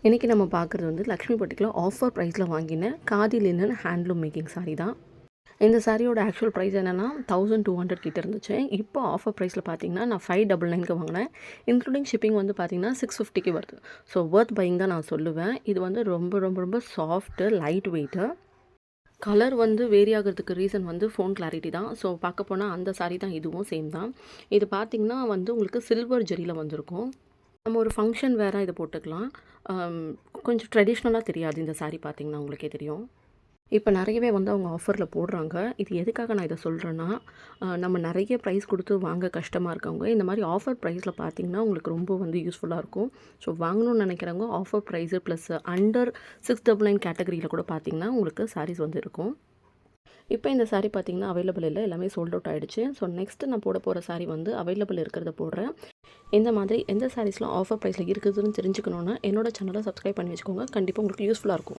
இன்றைக்கி நம்ம பார்க்குறது வந்து லக்ஷ்மி பட்டிக்கில் ஆஃபர் ப்ரைஸில் வாங்கின khadi linen handloom making sari தான். இந்த சாரியோட ஆக்சுவல் ப்ரைஸ் என்னென்னா 1200 கிட்ட இருந்துச்சு. இப்போ ஆஃபர் ப்ரைஸில் பார்த்தீங்கன்னா நான் 599க்கு வாங்கினேன். இன்க்ளூடிங் ஷிப்பிங் வந்து பார்த்தீங்கன்னா 650க்கு வருது. ஸோ ஒர்த் பையிங் தான் நான் சொல்லுவேன். இது வந்து ரொம்ப ரொம்ப ரொம்ப சாஃப்ட்டு, லைட் வெயிட்டு. கலர் வந்து வேரி ஆகிறதுக்கு ரீசன் வந்து ஃபோன் கிளாரிட்டி தான். ஸோ பார்க்க போனால் அந்த சாரீ தான் இதுவும் சேம் தான். இது பார்த்திங்கன்னா வந்து உங்களுக்கு சில்வர் ஜெரியில் வந்திருக்கும். நம்ம ஒரு ஃபங்க்ஷன் வேறு இதை போட்டுக்கலாம். கொஞ்சம் ட்ரெடிஷ்னலாக தெரியாது இந்த சாரீ பார்த்திங்கன்னா உங்களுக்கே தெரியும். இப்போ நிறையவே வந்து அவங்க ஆஃபரில் போடுறாங்க. இது எதுக்காக நான் இதை சொல்கிறேன்னா, நம்ம நிறைய ப்ரைஸ் கொடுத்து வாங்க கஷ்டமாக இருக்கவங்க இந்த மாதிரி ஆஃபர் ப்ரைஸில் பார்த்திங்கன்னா உங்களுக்கு ரொம்ப வந்து யூஸ்ஃபுல்லாக இருக்கும். ஸோ வாங்கணும்னு நினைக்கிறவங்க ஆஃபர் ப்ரைஸு ப்ளஸ் அண்டர் 699 கேட்டகரியில் கூட பார்த்திங்கன்னா உங்களுக்கு சாரீஸ் வந்து இருக்கும். இப்போ இந்த சாரீ பார்த்திங்கன்னா அவைலபிள் இல்லை, எல்லாமே சோல்ட் அவுட் ஆகிடுச்சு. ஸோ நெக்ஸ்ட்டு நான் போட போகிற சாரீ வந்து அவைலபிள் இருக்கிறத போடுறேன். இந்த மாதிரி எந்த சாரீஸ்லாம் ஆஃபர் ப்ரைஸில் இருக்குதுன்னு தெரிஞ்சுக்கணுன்னா என்னோட சேனலை சப்ஸ்கிரைப் பண்ணி வச்சுக்கோங்க. கண்டிப்பாக உங்களுக்கு யூஸ்ஃபுல்லாக இருக்கும்.